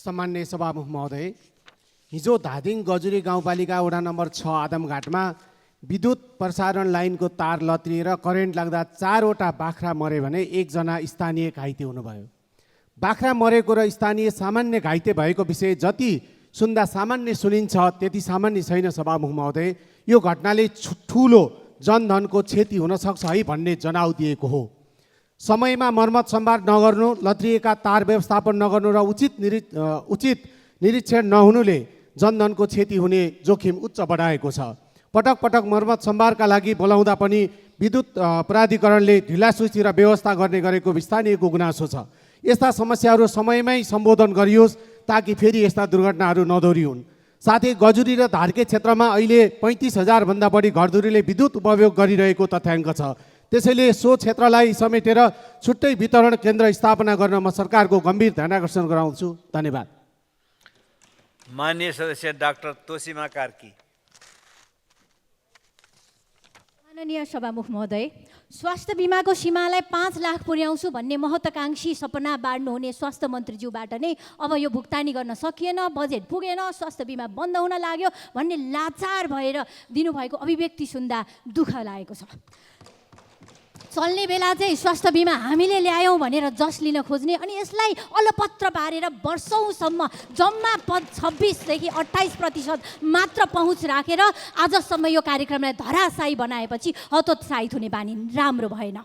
सम्माननीय सभामुख महोदय, हिजो धादिङ गजुरी गाउँपालिका वडा नम्बर 6 आदमघाटमा विद्युत प्रसारण लाइनको तार लत्रिएर करेन्ट लाग्दा 4वटा बाख्रा मरे भने 1 जना स्थानीय घाइते हुनुभयो। बाख्रा मरेको र स्थानीय सामान्य घाइते भएको विषय जति सुन्दा सामान्य सुनिन्छ त्यति सामान्य छैन सभामुख महोदय। यो घटनाले ठुलो जनधनको क्षति हुन सक्छ है भन्ने जनाउ दिएको हो। समयमा मर्मत सम्भार नगर्नु, लत्रिएका तार व्यवस्थापन नगर्नु र उचित निरीक्षण नहुनुले जनधनको क्षति हुने जोखिम उच्च बढाएको छ। पटक पटक मर्मत सम्भारका लागि बोलाउँदा पनि विद्युत प्राधिकरणले ढिलासुस्ती र व्यवस्था गर्ने गरेको स्थानीयको गुनासो छ। यस्ता समस्याहरू समयमै सम्बोधन गरियोस् ताकि फेरि यस्ता दुर्घटनाहरू नदोहोरिउन्। साथै गजुरी र धार्के क्षेत्रमा अहिले 35,000 भन्दा बढी घरधुरीले विद्युत उपयोग गरिरहेको तथ्याङ्क छ। त्यसैले सो क्षेत्रलाई समेटेर छुट्टै वितरण केन्द्र स्थापना गर्न म सरकारको गम्भीर ध्यानाकर्षण गराउँछु। धन्यवाद। माननीय सदस्य डाक्टर तोसीमा कार्की। माननीय सभामुख महोदय, स्वास्थ्य बिमाको सीमालाई 5 लाख पुर्याउँछु भन्ने महत्त्वाकांक्षी सपना बाँड्नुहुने स्वास्थ्य मन्त्रीज्यूबाट नै अब यो भुक्तानी गर्न सकिएन, बजेट पुगेन, स्वास्थ्य बिमा बन्द हुन लाग्यो भन्ने लाचार भएर दिनुभएको अभिव्यक्ति सुन्दा दुःख लागेको छ। चल्ने बेला चाहिँ स्वास्थ्य बिमा हामीले ल्यायौँ भनेर जस लिन खोज्ने अनि यसलाई अलपत्र पारेर वर्षौँसम्म जम्मा 26 देखि 28% मात्र पहुँच राखेर आजसम्म यो कार्यक्रमलाई धराशायी बनाएपछि हतोत्साहित हुने बानी राम्रो भएन।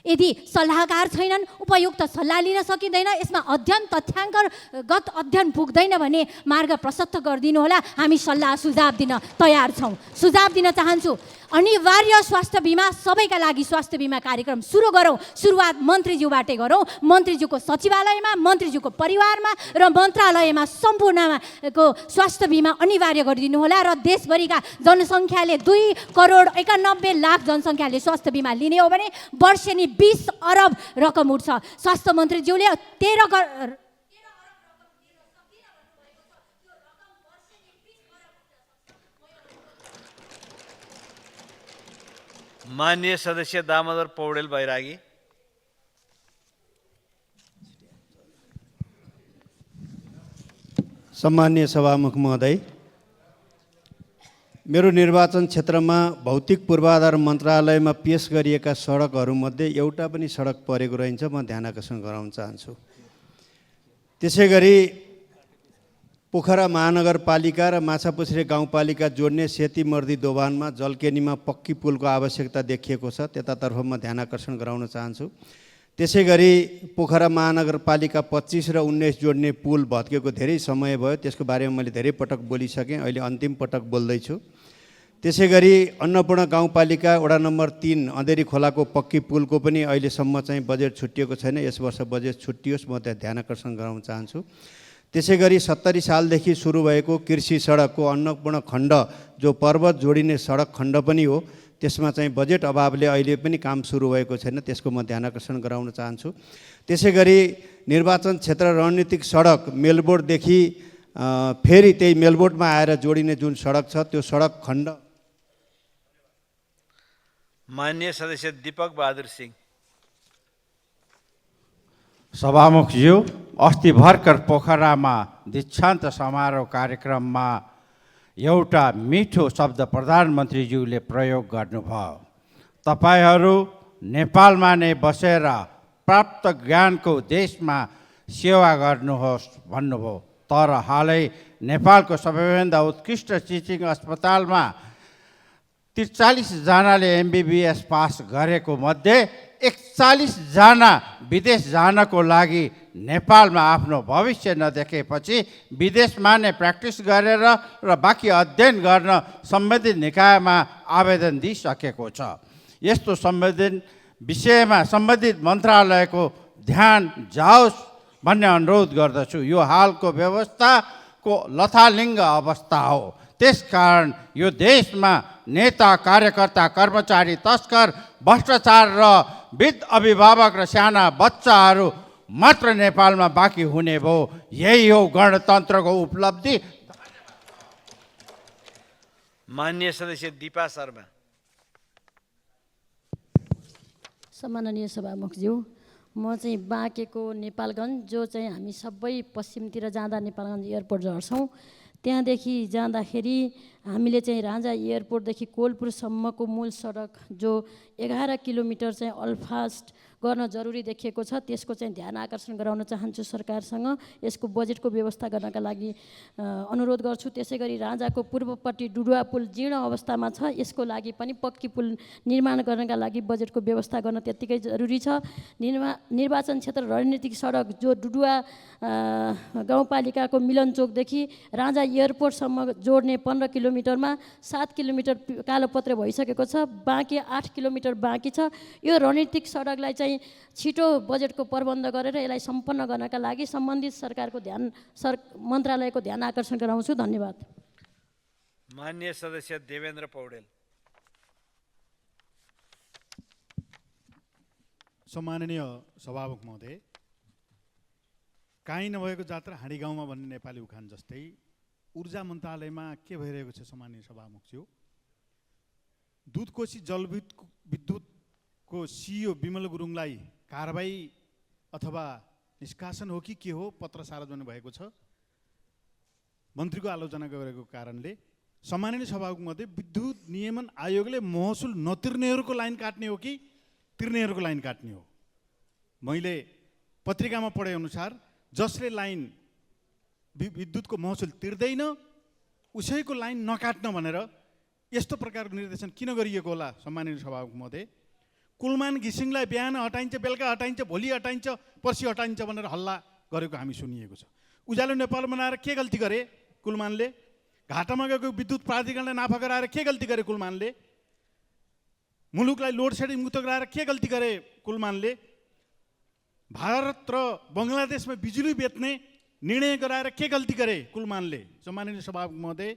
यदि सल्लाहकार छैनन्, उपयुक्त सल्लाह लिन सकिँदैन, यसमा अध्ययन तथ्याङ्कगत अध्ययन पुग्दैन भने मार्ग प्रशस्त गरिदिनु होला। हामी सल्लाह सुझाव दिन तयार छौँ। सुझाव दिन चाहन्छु, अनिवार्य स्वास्थ्य बिमा सबैका लागि स्वास्थ्य बिमा कार्यक्रम सुरु गरौँ। सुरुवात मन्त्रीज्यूबाटै गरौँ। मन्त्रीज्यूको सचिवालयमा, मन्त्रीज्यूको परिवारमा र मन्त्रालयमा सम्पूर्णको स्वास्थ्य बिमा अनिवार्य गरिदिनु होला र देशभरिका जनसङ्ख्याले 2,91,00,000 जनसङ्ख्याले स्वास्थ्य बिमा लिने हो भने वर्षेनी 20 अरब रकम उठ्छ। स्वास्थ्य मन्त्रीज्यूले 13 माननीय सदस्य दामोदर पौडेल बैरागी। सम्माननीय सभामुख महोदय, मेरो निर्वाचन क्षेत्रमा भौतिक पूर्वाधार मन्त्रालयमा पेश गरिएका सडकहरूमध्ये एउटा पनि सडक परेको रहन्छ, म ध्यानाकर्षण गराउन चाहन्छु। त्यसै गरी पोखरा महानगरपालिका र माछापुछ्रे गाउँपालिका जोड्ने सेतीमर्दी दोभानमा जलकेनीमा पक्की पुलको आवश्यकता देखिएको छ, त्यतातर्फ म ध्यानाकर्षण गराउन चाहन्छु। त्यसै गरी पोखरा महानगरपालिका 25 र 19 जोड्ने पुल भत्केको धेरै समय भयो, त्यसको बारेमा मैले धेरै पटक बोलिसकेँ, अहिले अन्तिम पटक बोल्दैछु। त्यसै गरी अन्नपूर्ण गाउँपालिका वडा नम्बर 3 अँधेरी खोलाको पक्की पुलको पनि अहिलेसम्म चाहिँ बजेट छुट्टिएको छैन, यस वर्ष बजेट छुट्टियोस्, म त्यहाँ ध्यानाकर्षण गराउन चाहन्छु। त्यसै गरी 70 सालदेखि सुरु भएको कृषि सडकको अन्नपूर्ण खण्ड जो पर्वत जोडिने सडक खण्ड पनि हो, त्यसमा चाहिँ बजेट अभावले अहिले पनि काम सुरु भएको छैन, त्यसको म ध्यानाकर्षण गराउन चाहन्छु। त्यसै गरी निर्वाचन क्षेत्र रणनीतिक सडक मेलबोर्डदेखि फेरि त्यही मेलबोर्डमा आएर जोडिने जुन सडक छ त्यो सडक खण्ड। माननीय सदस्य दीपक बहादुर सिंह। सभामुखज्यू, अस्ति भर्खर पोखरामा दीक्षान्त समारोह कार्यक्रममा एउटा मिठो शब्द प्रधानमन्त्रीज्यूले प्रयोग गर्नुभयो। तपाईहरू नेपालमा नै बसेर प्राप्त ज्ञानको देशमा सेवा गर्नुहोस् भन्नुभयो। तर हालै नेपालको सबैभन्दा उत्कृष्ट टिचिङ अस्पतालमा 43 जनाले MBBS पास गरेको मध्ये 41 जना विदेश जानको लागि नेपालमा आफ्नो भविष्य नदेखेपछि विदेशमा नै प्र्याक्टिस गरेर र बाँकी अध्ययन गर्न सम्बन्धित निकायमा आवेदन दिइसकेको छ। यस्तो विषयमा सम्बन्धित मन्त्रालयको ध्यान जाओस् भन्ने अनुरोध गर्दछु। यो हालको व्यवस्थाको लथालिङ्ग अवस्था हो। त्यसकारण यो देशमा नेता, कार्यकर्ता, कर्मचारी, तस्कर, भ्रष्टाचार र वृद्ध अभिभावक र साना बच्चाहरू मात्र नेपालमा बाँकी हुने भयो। यही हो गणतन्त्रको उपलब्धि। माननीय सदस्य दीपा शर्मा। सम्माननीय सभामुखज्यू, म चाहिँ बाँकेको नेपालगञ्ज, जो चाहिँ हामी सबै पश्चिमतिर जाँदा नेपालगञ्ज एयरपोर्ट झर्छौँ। त्यहाँदेखि जाँदाखेरि हामीले चाहिँ राजा एयरपोर्टदेखि कोलपुरसम्मको मूल सडक जो 11 किलोमिटर चाहिँ अलफास्ट गर्न जरुरी देखिएको छ, त्यसको चाहिँ ध्यान आकर्षण गराउन चाहन्छु सरकारसँग। यसको बजेटको व्यवस्था गर्नका लागि अनुरोध गर्छु। त्यसै गरी राजाको पूर्वपट्टि डुडुवा पुल जीर्ण अवस्थामा छ, यसको लागि पनि पक्की पुल निर्माण गर्नका लागि बजेटको व्यवस्था गर्न त्यत्तिकै जरुरी छ। निर्वाचन क्षेत्र रणनीतिक सडक जो डुडुवा गाउँपालिकाको मिलनचोकदेखि राजा एयरपोर्टसम्म जोड्ने 15 किलोमिटरमा 7 किलोमिटर कालोपत्रे भइसकेको छ, बाँकी 8 किलोमिटर बाँकी छ। यो रणनीतिक सडकलाई चाहिँ छिटो बजेटको प्रबन्ध गरेर यसलाई सम्पन्न गर्नका लागि सम्बन्धित सरकारको मन्त्रालयको ध्यान आकर्षण गराउँछु। धन्यवाद। माननीय सदस्य देवेन्द्र पौडेल। सम्माननीय सभामुख महोदय, काहीँ नभएको जात्रा हाँडी गाउँमा भन्ने नेपाली उखान जस्तै ऊर्जा मन्त्रालयमा के भइरहेको छ सम्माननीय सभामुखज्यू? दुधकोशी जलविद्युतको सिइओ विमल गुरुङलाई कारबाही अथवा निष्कासन हो कि के हो, पत्र सार्वजनिक भएको छ। मन्त्रीको आलोचना गरेको कारणले सम्माननीय सभामुख महोदय, विद्युत नियमन आयोगले महसुल नतिर्नेहरूको लाइन काट्ने हो कि तिर्नेहरूको लाइन काट्ने हो? मैले पत्रिकामा पढे अनुसार जसले लाइन विद्युतको महसुल तिर्दैन उसैको लाइन नकाट्न भनेर यस्तो प्रकारको निर्देशन किन गरिएको होला सम्माननीय सभामुख महोदय? कुलमान घिसिङलाई बिहान हटाइन्छ, बेलुका हटाइन्छ, भोलि हटाइन्छ, पर्सि हटाइन्छ भनेर हल्ला गरेको हामी सुनिएको छ। उज्यालो नेपाल बनाएर के गल्ती गरे कुलमानले? घाटामा गएको विद्युत प्राधिकरणलाई नाफा गराएर के गल्ती गरे कुलमानले? मुलुकलाई लोड सेडिङ मुक्त गराएर के गल्ती गरे कुलमानले? भारत र बङ्गलादेशमा बिजुली बेच्ने निर्णय गराएर के गल्ती गरे कुलमानले? सम्माननीय सभामुख महोदय,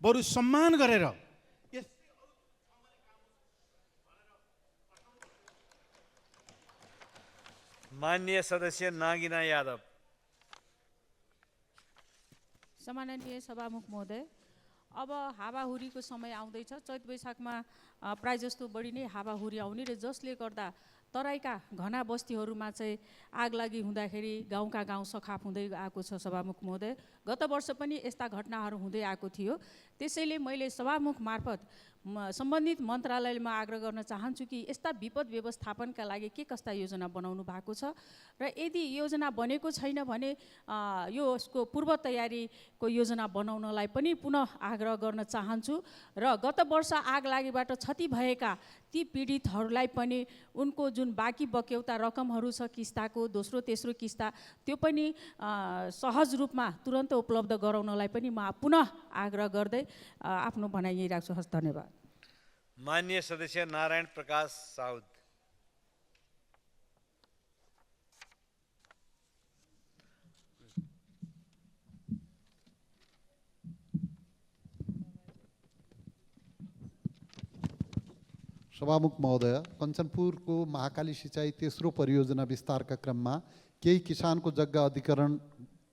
बरु सम्मान गरेर माननीय सदस्य नागिना यादव। सम्माननीय सभामुख महोदय, अब हावाहुरीको समय आउँदैछ। चैत वैशाखमा प्राय जस्तो बढी नै हावाहुरी आउने र जसले गर्दा तराईका घना बस्तीहरूमा चाहिँ आग लागि हुँदाखेरि गाउँका गाउँ सखाप हुँदै आएको छ सभामुख महोदय। गत वर्ष पनि यस्ता घटनाहरू हुँदै आएको थियो। त्यसैले मैले सभामुख मार्फत सम्बन्धित मन्त्रालयमा आग्रह गर्न चाहन्छु कि यस्ता विपद व्यवस्थापनका लागि के कस्ता योजना बनाउनु भएको छ र यदि योजना बनेको छैन भने यसको पूर्व तयारीको योजना बनाउनलाई पनि पुनः आग्रह गर्न चाहन्छु र गत वर्ष आग लागीबाट क्षति भएका ती पीडितहरूलाई पनि उनको जुन बाँकी बक्यौता रकमहरू छ किस्ताको दोस्रो तेस्रो किस्ता त्यो पनि सहज रूपमा तुरन्त उपलब्ध गराउनलाई पनि म पुनः आग्रह गर्दै आफ्नो भनाइ यही राख्छु। हस्, धन्यवाद। माननीय सदस्य नारायण प्रकाश साउद। सभामुख महोदय, कञ्चनपुरको महाकाली सिँचाइ तेस्रो परियोजना विस्तारका क्रममा केही किसानको जग्गा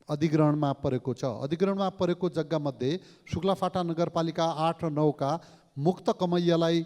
अधिग्रहणमा परेको छ। अधिग्रहणमा परेको जग्गामध्ये शुक्लाफाटा नगरपालिका 8 र 9 का मुक्त कमैयालाई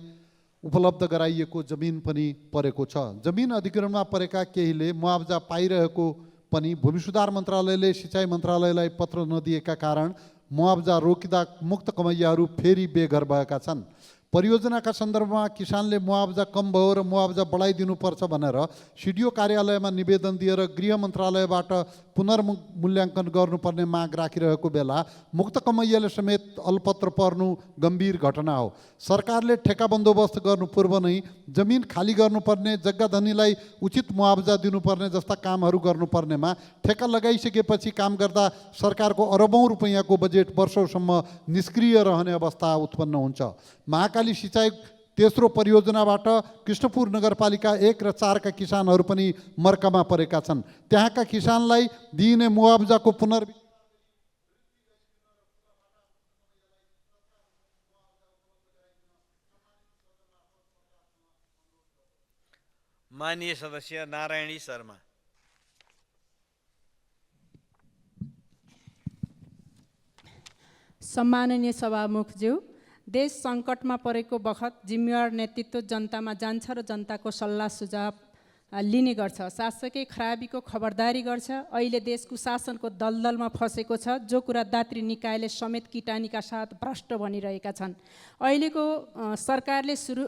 उपलब्ध गराइएको जमिन पनि परेको छ। जमिन अधिग्रहणमा परेका केहीले मुआवजा पाइरहेको पनि भूमि सुधार मन्त्रालयले सिँचाइ मन्त्रालयलाई पत्र नदिएका कारण मुआवजा रोकिँदा मुक्त कमैयाहरू फेरि बेघर भएका छन्। परियोजनाका सन्दर्भमा किसानले मुआवजा कम भयो र मुआवजा बढाइदिनुपर्छ भनेर सिडिओ कार्यालयमा निवेदन दिएर गृह मन्त्रालयबाट पुनर्मूल्याङ्कन गर्नुपर्ने माग राखिरहेको बेला मुक्त कमैयाले समेत अलपत्र पर्नु गम्भीर घटना हो। सरकारले ठेका बन्दोबस्त गर्नु पूर्व नै जमिन खाली गर्नुपर्ने, जग्गा धनीलाई उचित मुआवजा दिनुपर्ने जस्ता कामहरू गर्नुपर्नेमा ठेका लगाइसकेपछि काम गर्दा सरकारको अरबौं रुपैयाँको बजेट वर्षौंसम्म निष्क्रिय रहने अवस्था उत्पन्न हुन्छ। महाकाली सिँचाइ तेस्रो परियोजनाबाट कृष्णपुर नगरपालिका 1 र 4 का किसानहरू पनि मर्कामा परेका छन्। त्यहाँका किसानलाई दिइने मुआवजाको माननीय सदस्य नारायणी शर्मा। सम्माननीय सभामुखज्यू, देश सङ्कटमा परेको बखत जिम्मेवार नेतृत्व जनतामा जान्छ र जनताको सल्लाह सुझाव लिने गर्छ, शासकीय खराबीको खबरदारी गर्छ। अहिले देश कुशासनको दलदलमा फसेको छ, जो कुरा दात्री निकायले समेत किटानीका साथ भ्रष्ट भनिरहेका छन्। अहिलेको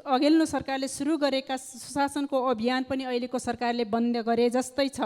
अघिल्लो सरकारले सुरु गरेका सुशासनको अभियान पनि अहिलेको सरकारले बन्द गरे जस्तै छ।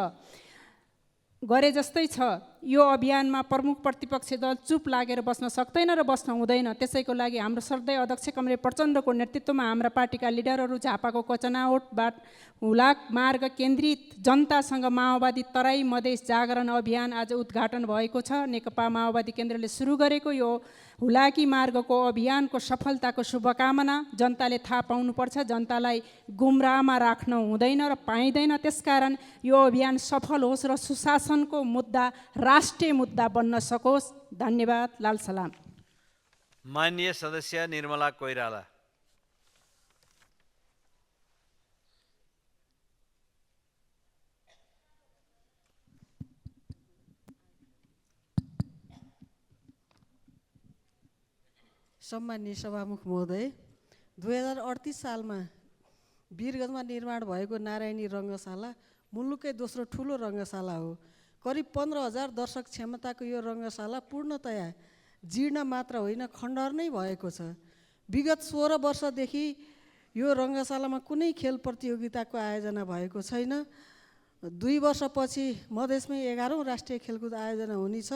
यो अभियानमा प्रमुख प्रतिपक्षी दल चुप लागेर बस्न सक्दैन र बस्न हुँदैन। त्यसैको लागि हाम्रो श्रद्धेय अध्यक्ष कमरेड प्रचण्डको नेतृत्वमा हाम्रा पार्टीका लिडरहरू झापाको कचनावटबाट हुलाक मार्ग केन्द्रित जनतासँग माओवादी तराई मधेस जागरण अभियान आज उद्घाटन भएको छ। नेकपा माओवादी केन्द्रले सुरु गरेको यो हुलाकी मार्गको अभियानको सफलताको शुभकामना। जनताले थाहा पाउनुपर्छ, जनतालाई गुमराहमा राख्न हुँदैन र पाइँदैन। त्यसकारण यो अभियान सफल होस् र सुशासनको मुद्दा राष्ट्रिय मुद्दा बन्न सकोस्। धन्यवाद। लाल सलाम। माननीय सदस्य निर्मला कोइराला। सम्माननीय सभामुख महोदय, 2038 सालमा वीरगञ्जमा निर्माण भएको नारायणी रङ्गशाला मुलुककै दोस्रो ठुलो रङ्गशाला हो। करिब 15,000 दर्शक क्षमताको यो रङ्गशाला पूर्णतया जीर्ण मात्र होइन, खण्डहर नै भएको छ। विगत 16 वर्षदेखि यो रङ्गशालामा कुनै खेल प्रतियोगिताको आयोजना भएको छैन। 2 वर्षपछि मधेसमै 11औं राष्ट्रिय खेलकुद आयोजना हुनेछ।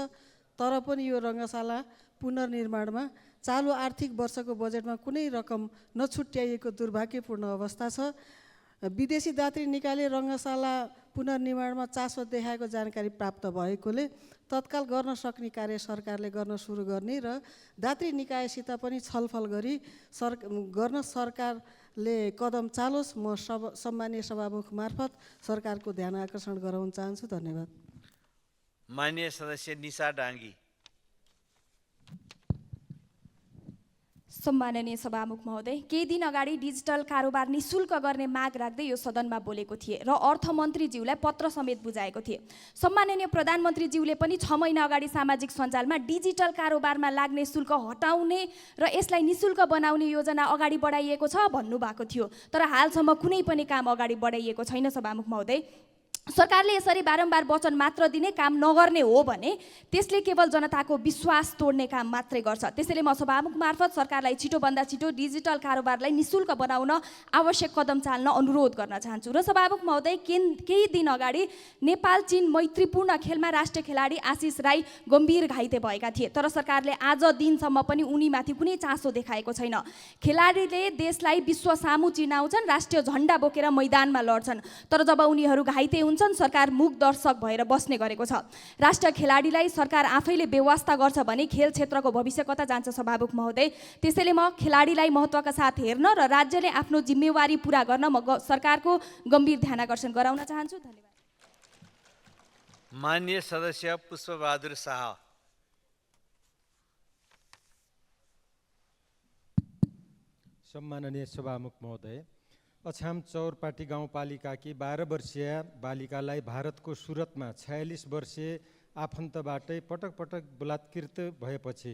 तर पनि यो रङ्गशाला पुनर्निर्माणमा चालु आर्थिक वर्षको बजेटमा कुनै रकम नछुट्याइएको दुर्भाग्यपूर्ण अवस्था छ। विदेशी दात्री निकायले रङ्गशाला पुनर्निर्माणमा चासो देखाएको जानकारी प्राप्त भएकोले तत्काल गर्न सक्ने कार्य सरकारले गर्न सुरु गर्ने र दात्री निकायसित पनि छलफल गरी गर्न सरकारले कदम चालोस्। म सम्माननीय सभामुख मार्फत सरकारको ध्यान आकर्षण गराउन चाहन्छु। धन्यवाद। माननीय सदस्य निशा डाङ्गी। सम्माननीय सभामुख महोदय, केही दिन अगाडि डिजिटल कारोबार निशुल्क गर्ने माग राख्दै यो सदनमा बोलेको थिए र अर्थमन्त्रीज्यूलाई पत्र समेत बुझाएको थिए। सम्माननीय प्रधानमन्त्रीज्यूले पनि 6 महिना अगाडि सामाजिक सञ्जालमा डिजिटल कारोबारमा लाग्ने शुल्क हटाउने र यसलाई निशुल्क बनाउने योजना अगाडि बढाइएको छ भन्नुभएको थियो। तर हालसम्म कुनै पनि काम अगाडि बढाइएको छैन। सभामुख महोदय, सरकारले यसरी बारम्बार वचन मात्र दिने काम नगर्ने हो भने त्यसले केवल जनताको विश्वास तोड्ने काम मात्रै गर्छ। त्यसैले म सभामुख मार्फत सरकारलाई छिटोभन्दा छिटो डिजिटल कारोबारलाई निशुल्क बनाउन आवश्यक कदम चाल्न अनुरोध गर्न चाहन्छु। र सभामुख महोदय, केही दिन अगाडि नेपाल चीन मैत्रीपूर्ण खेलमा राष्ट्रिय खेलाडी आशिष राई गम्भीर घाइते भएका थिए। तर सरकारले आज दिनसम्म पनि उनीमाथि कुनै चासो देखाएको छैन। खेलाडीले देशलाई विश्व सामु चिनाउँछन्, राष्ट्रिय झण्डा बोकेर मैदानमा लड्छन्। तर जब उनीहरू घाइते हुन्छन्, सरकार मूक दर्शक भएर बस्ने गरेको छ। राष्ट्रिय खेलाडीलाई सरकार आफैले बेवास्ता गर्छ भने खेल क्षेत्रको भविष्य कता जान्छ सभामुख महोदय? त्यसैले म खेलाडीलाई महत्त्वका साथ हेर्न र राज्यले आफ्नो जिम्मेवारी पूरा गर्न म सरकारको गम्भीर ध्यान आकर्षण गराउन चाहन्छु। धन्यवाद। माननीय सदस्य पुष्पबहादुर शाह। सम्माननीय सभामुख महोदय, अछाम चौरपाटी गाउँपालिकाकी 12 वर्षीय बालिकालाई भारतको सुरतमा 46 वर्षीय आफन्तबाटै पटक पटक बलात्कृत भएपछि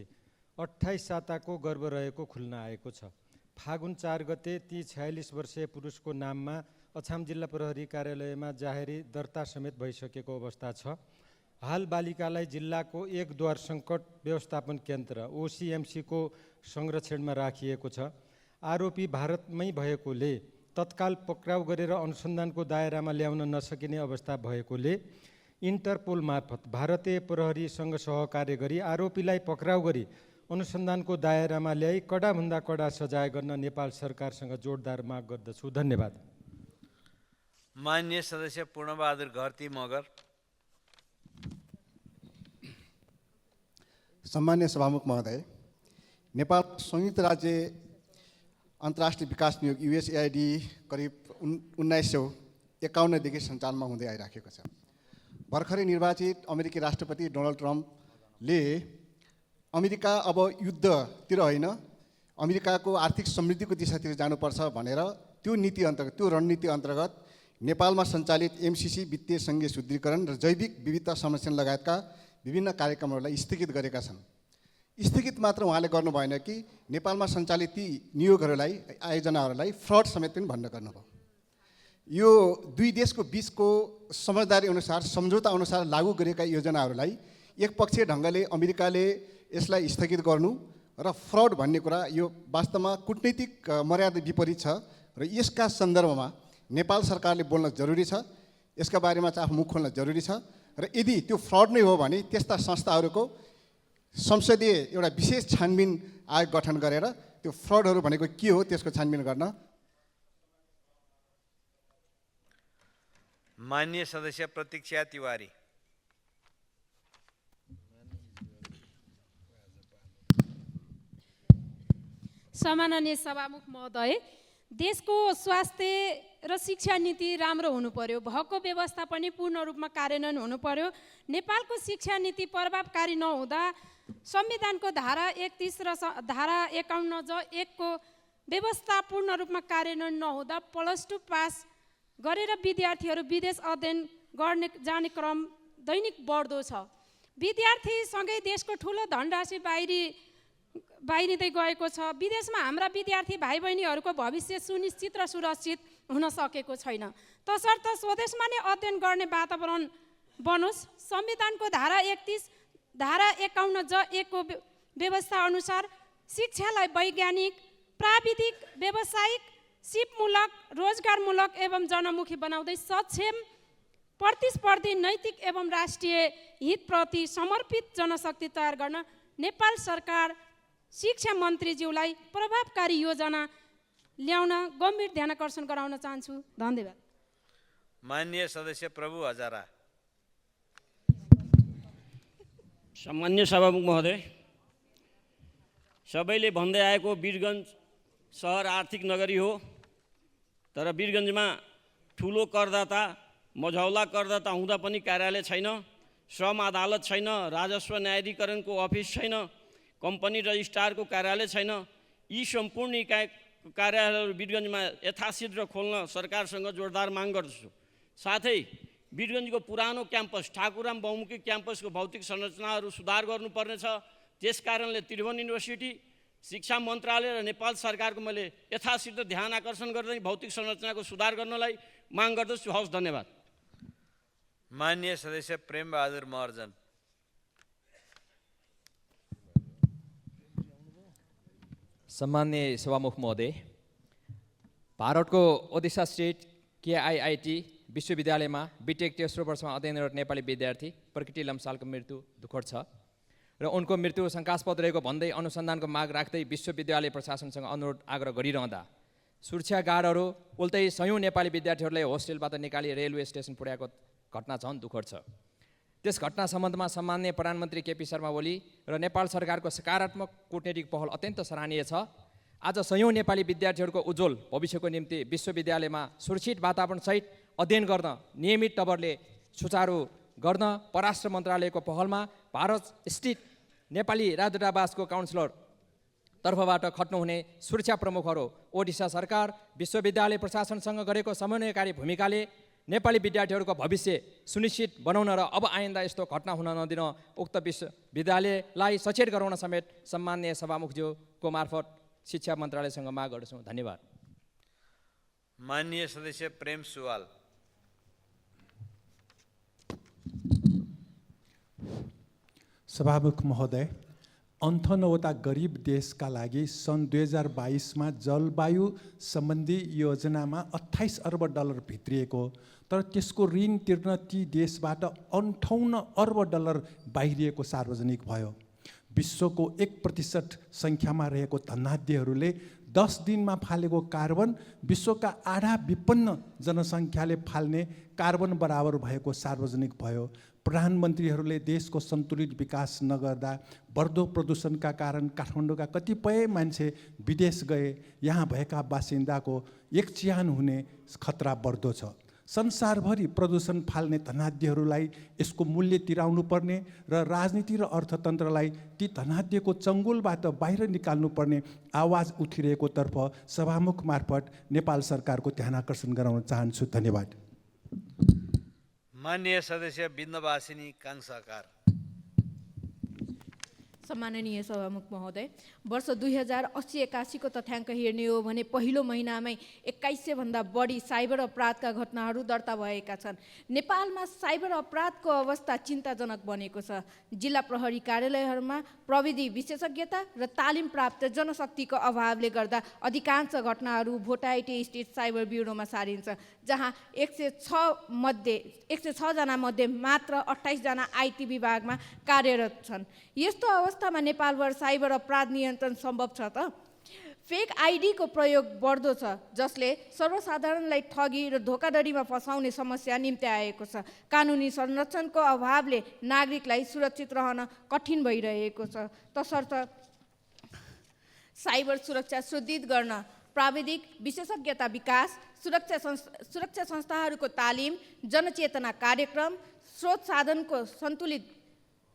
28 साताको गर्भ रहेको खुल्न आएको छ। फागुन 4 गते ती 46 वर्षीय पुरुषको नाममा अछाम जिल्ला प्रहरी कार्यालयमा जाहेरी दर्ता समेत भइसकेको अवस्था छ। हाल बालिकालाई जिल्लाको एक द्वार सङ्कट व्यवस्थापन केन्द्र OCMCको संरक्षणमा राखिएको छ। आरोपी भारतमै भएकोले तत्काल पक्राउ गरेर अनुसन्धानको दायरामा ल्याउन नसकिने अवस्था भएकोले इन्टरपोल मार्फत भारतीय प्रहरीसँग सहकार्य गरी आरोपीलाई पक्राउ गरी अनुसन्धानको दायरामा ल्याई कडाभन्दा कडा सजाय गर्न नेपाल सरकारसँग जोडदार माग गर्दछु। धन्यवाद। माननीय सदस्य पूर्णबहादुर घरती मगर। सम्मान्य सभामुख महोदय, नेपाल संयुक्त राज्य अन्तर्राष्ट्रिय विकास नियोग USAID करिब 1951देखि सञ्चालनमा हुँदै आइराखेको छ। भर्खरै निर्वाचित अमेरिकी राष्ट्रपति डोनाल्ड ट्रम्पले अमेरिका अब युद्धतिर होइन, अमेरिकाको आर्थिक समृद्धिको दिशातिर जानुपर्छ भनेर त्यो रणनीति अन्तर्गत नेपालमा सञ्चालित MCC वित्तीय सङ्घीय शुद्धिकरण र जैविक विविधता संरक्षण लगायतका विभिन्न कार्यक्रमहरूलाई स्थगित गरेका छन्। स्थगित मात्र उहाँले गर्नु भएन कि नेपालमा सञ्चालित ती नियोगहरूलाई आयोजनाहरूलाई फ्रड समेत पनि भन्न गर्नुभयो। यो दुई देशको बिचको समझदारी अनुसार सम्झौता अनुसार लागू गरिएका योजनाहरूलाई एकपक्षीय ढङ्गले अमेरिकाले यसलाई स्थगित गर्नु र फ्रड भन्ने कुरा यो वास्तवमा कूटनीतिक मर्यादा विपरीत छ र यसका सन्दर्भमा नेपाल सरकारले बोल्न जरुरी छ, यसका बारेमा चाहिँ आफ्नो मुख खोल्न जरुरी छ र यदि त्यो फ्रड नै हो भने त्यस्ता संस्थाहरूको संसदीय एउटा विशेष छानबिन आयोग गठन गरेर त्यो फ्रडहरू भनेको के हो त्यसको छानबिन गर्न। माननीय सदस्य प्रतीक्षा तिवारी। सम्माननीय सभामुख महोदय, देशको स्वास्थ्य र शिक्षा नीति राम्रो हुनु पर्यो, भएको व्यवस्था पनि पूर्ण रूपमा कार्यान्वयन हुनु पर्यो। नेपालको शिक्षा नीति प्रभावकारी नहुँदा संविधानको धारा 31 र धारा 51(ज)(1) को व्यवस्था पूर्ण रूपमा कार्यान्वयन नहुँदा +2 पास गरेर विद्यार्थीहरू विदेश अध्ययन गर्ने जाने क्रम दैनिक बढ्दो छ। विद्यार्थीसँगै देशको ठुलो धनराशि बाहिरिँदै गएको छ। विदेशमा हाम्रा विद्यार्थी भाइ बहिनीहरूको भविष्य सुनिश्चित र सुरक्षित हुन सकेको छैन। तसर्थ स्वदेशमा नै अध्ययन गर्ने वातावरण बनोस्। संविधानको धारा 31 धारा 51(ज)(1) को व्यवस्था अनुसार शिक्षालाई वैज्ञानिक, प्राविधिक, व्यावसायिक, सिपमूलक, रोजगारमूलक एवं जनमुखी बनाउँदै सक्षम, प्रतिस्पर्धी, नैतिक एवं राष्ट्रिय हितप्रति समर्पित जनशक्ति तयार गर्न नेपाल सरकार शिक्षा मन्त्रीज्यूलाई प्रभावकारी योजना ल्याउन गम्भीर ध्यानाकर्षण गराउन चाहन्छु। धन्यवाद। माननीय सदस्य प्रभु हजारा। सम्मान्य सभामुख महोदय, सबैले भन्दै आएको वीरगञ्ज सहर आर्थिक नगरी हो, तर वीरगञ्जमा ठुलो करदाता, मझौला करदाता हुँदा पनि कार्यालय छैन, श्रम अदालत छैन, राजस्व न्यायाधिकरणको अफिस छैन, कम्पनी रजिस्ट्रारको कार्यालय छैन। यी सम्पूर्ण इकाइ कार्यालयहरू वीरगञ्जमा यथाशीघ्र खोल्न सरकारसँग जोरदार माग गर्दछु। साथै वीरगञ्जको पुरानो क्याम्पस ठाकुराम बहुमुखी क्याम्पसको भौतिक संरचनाहरू सुधार गर्नुपर्नेछ। त्यस कारणले त्रिभुवन युनिभर्सिटी, शिक्षा मन्त्रालय र नेपाल सरकारको मैले यथाशीघ्र ध्यान आकर्षण गर्दै भौतिक संरचनाको सुधार गर्नलाई माग गर्दछु। हवस्, धन्यवाद। माननीय सदस्य प्रेम बहादुर महर्जन। सम्मान्य सभामुख महोदय, भारतको ओडिसा स्टेट KIIT विश्वविद्यालयमा बिटेक तेस्रो वर्षमा अध्ययनरत नेपाली विद्यार्थी प्रकृति लम्सालको मृत्यु दुःखद छ र उनको मृत्यु शङ्कास्पद रहेको भन्दै अनुसन्धानको माग राख्दै विश्वविद्यालय प्रशासनसँग अनुरोध आग्रह गरिरहँदा सुरक्षा गार्डहरू उल्टै सयौँ नेपाली विद्यार्थीहरूलाई होस्टेलबाट निकाली रेलवे स्टेसन पुर्याएको घटना झन् दुःखद छ। त्यस घटना सम्बन्धमा सम्माननीय प्रधानमन्त्री KP शर्मा ओली र नेपाल सरकारको सकारात्मक कूटनीतिक पहल अत्यन्त सराहनीय छ। आज सयौँ नेपाली विद्यार्थीहरूको उज्जवल भविष्यको निम्ति विश्वविद्यालयमा सुरक्षित वातावरणसहित अध्ययन गर्न नियमित तवरले सुचारू गर्न परराष्ट्र मन्त्रालयको पहलमा भारत स्थित नेपाली राजदूतावासको काउन्सिलर तर्फबाट खट्नुहुने सुरक्षा प्रमुखहरू, ओडिसा सरकार, विश्वविद्यालय प्रशासनसँग गरेको समन्वयकारी भूमिकाले नेपाली विद्यार्थीहरूको भविष्य सुनिश्चित बनाउन र अब आइन्दा यस्तो घटना हुन नदिन उक्त विश्वविद्यालयलाई सचेत गराउन समेत सम्माननीय सभामुखज्यूको मार्फत शिक्षा मन्त्रालयसँग माग गर्दछौँ। धन्यवाद। माननीय सदस्य प्रेम सुवाल। सभामुख महोदय, 58वटा गरिब देशका लागि सन् 2022मा जलवायु सम्बन्धी योजनामा 28 अर्ब डलर भित्रिएको, तर त्यसको ऋण तिर्न ती देशबाट 58 अर्ब डलर बाहिरिएको सार्वजनिक भयो। विश्वको 1% सङ्ख्यामा रहेको धनाढ्यहरूले 10 दिनमा फालेको कार्बन विश्वका आधा विपन्न जनसङ्ख्याले फाल्ने कार्बन बराबर भएको सार्वजनिक भयो। प्रधानमन्त्रीहरूले देशको सन्तुलित विकास नगर्दा बढ्दो प्रदूषणका कारण काठमाडौँका कतिपय मान्छे विदेश गए, यहाँ भएका बासिन्दाको एक चिहान हुने खतरा बढ्दो छ। संसारभरि प्रदूषण फाल्ने धनाढ्यहरूलाई यसको मूल्य तिराउनु पर्ने र राजनीति र अर्थतन्त्रलाई ती धनाढ्यको चङ्गुलबाट बाहिर निकाल्नुपर्ने आवाज उठिरहेको तर्फ सभामुख मार्फत नेपाल सरकारको ध्यान आकर्षण गराउन चाहन्छु। धन्यवाद। माननीय सदस्य बिन्दवासिनी काङसाकार। सम्माननीय सभामुख महोदय, वर्ष 2080-81 तथ्याङ्क हेर्ने हो भने पहिलो महिनामै 2100 भन्दा बढी साइबर अपराधका घटनाहरू दर्ता भएका छन्। नेपालमा साइबर अपराधको अवस्था चिन्ताजनक बनेको छ। जिल्ला प्रहरी कार्यालयहरूमा प्रविधि विशेषज्ञता र तालिम प्राप्त जनशक्तिको अभावले गर्दा अधिकांश घटनाहरू भोटाइटे स्टेट साइबर ब्युरोमा सारिन्छ, जहाँ 106 जना मध्ये मात्र 28 जना आइटी विभागमा कार्यरत छन्। यस्तो अवस्थामा नेपालभर साइबर अपराध नियन्त्रण सम्भव छ त? फेक आइडीको प्रयोग बढ्दो छ, जसले सर्वसाधारणलाई ठगी र धोकाधडीमा फसाउने समस्या निम्त्याएको छ। कानुनी संरक्षणको अभावले नागरिकलाई सुरक्षित रहन कठिन भइरहेको छ। तसर्थ साइबर सुरक्षा सुदृढ गर्न प्राविधिक विशेषज्ञता विकास, सुरक्षा संस्थाहरूको तालिम, जनचेतना कार्यक्रम, स्रोत साधनको सन्तुलित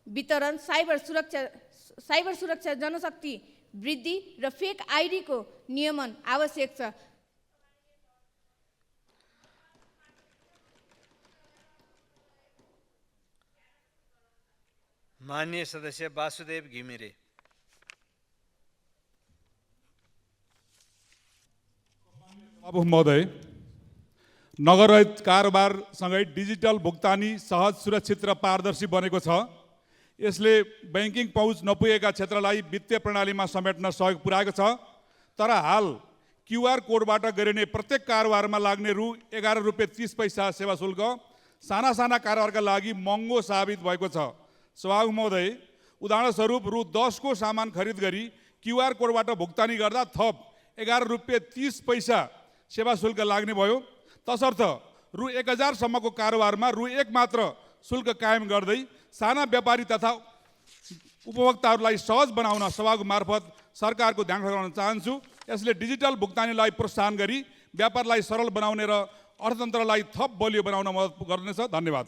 वितरण, साइबर सुरक्षा जनशक्ति वृद्धि र फेक आइडीको नियमन आवश्यक छ। माननीय सदस्य वासुदेव घिमिरे। सभामुख महोदय, नगररहित कारोबारसँगै डिजिटल भुक्तानी सहज, सुरक्षित र पारदर्शी बनेको छ। यसले ब्याङ्किङ पहुँच नपुगेका क्षेत्रलाई वित्तीय प्रणालीमा समेट्न सहयोग पुर्याएको छ। तर हाल क्युआर कोडबाट गरिने प्रत्येक कारोबारमा लाग्ने ₹11.30 सेवा शुल्क साना साना कारोबारका लागि महँगो साबित भएको छ। सभामुख महोदय, उदाहरणस्वरूप ₹10 को सामान खरिद गरी क्युआर कोडबाट भुक्तानी गर्दा थप ₹11.30 सेवा शुल्क लाग्ने भयो। तसर्थ ₹1000 सम्मको कारोबारमा ₹1 मात्र शुल्क कायम गर्दै साना व्यापारी तथा उपभोक्ताहरूलाई सहज बनाउन सभाको मार्फत सरकारको ध्यान गराउन चाहन्छु। यसले डिजिटल भुक्तानीलाई प्रोत्साहन गरी व्यापारलाई सरल बनाउने र अर्थतन्त्रलाई थप बलियो बनाउन मद्दत गर्नेछ। धन्यवाद।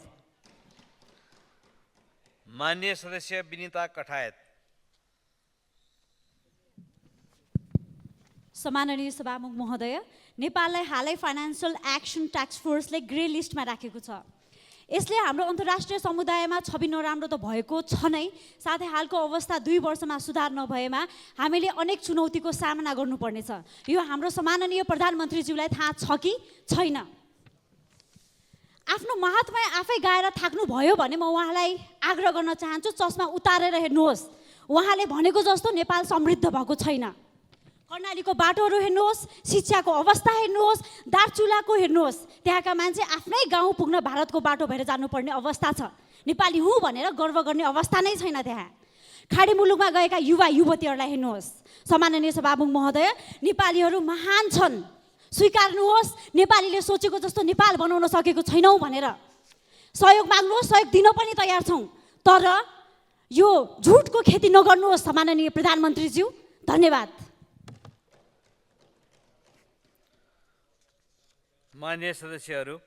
माननीय सदस्य विनिता कठायत। सम्माननीय सभामुख महोदय, नेपाललाई हालै फाइनेन्सियल एक्सन टास्क फोर्सले ग्रे लिस्टमा राखेको छ। यसले हाम्रो अन्तर्राष्ट्रिय समुदायमा छवि नराम्रो त भएको छ नै, साथै हालको अवस्था 2 वर्षमा सुधार नभएमा हामीले अनेक चुनौतीको सामना गर्नुपर्नेछ। यो हाम्रो सम्माननीय प्रधानमन्त्रीज्यूलाई थाहा छ कि छैन? आफ्नो महात्मा आफै गाएर थाक्नुभयो भने म उहाँलाई आग्रह गर्न चाहन्छु, चस्मा उतारेर हेर्नुहोस्। उहाँले भनेको जस्तो नेपाल समृद्ध भएको छैन। कर्णालीको बाटोहरू हेर्नुहोस्, शिक्षाको अवस्था हेर्नुहोस्, दार्चुलाको हेर्नुहोस्। त्यहाँका मान्छे आफ्नै गाउँ पुग्न भारतको बाटो भएर जानुपर्ने अवस्था छ। नेपाली हुँ भनेर गर्व गर्ने अवस्था नै छैन त्यहाँ। खाडी मुलुकमा गएका युवा युवतीहरूलाई हेर्नुहोस्। सम्माननीय सभामुख महोदय, नेपालीहरू महान छन्, स्वीकार्नुहोस्। नेपालीले सोचेको जस्तो नेपाल बनाउन सकेको छैनौँ भनेर सहयोग माग्नुहोस्, सहयोग दिन पनि तयार छौँ। तर यो झुटको खेती नगर्नुहोस् सम्माननीय प्रधानमन्त्रीज्यू। धन्यवाद। मान्य सदस्यहरू,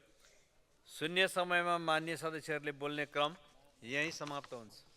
शून्य समयमा मान्य सदस्यहरूले बोल्ने क्रम यही समाप्त हुन्छ।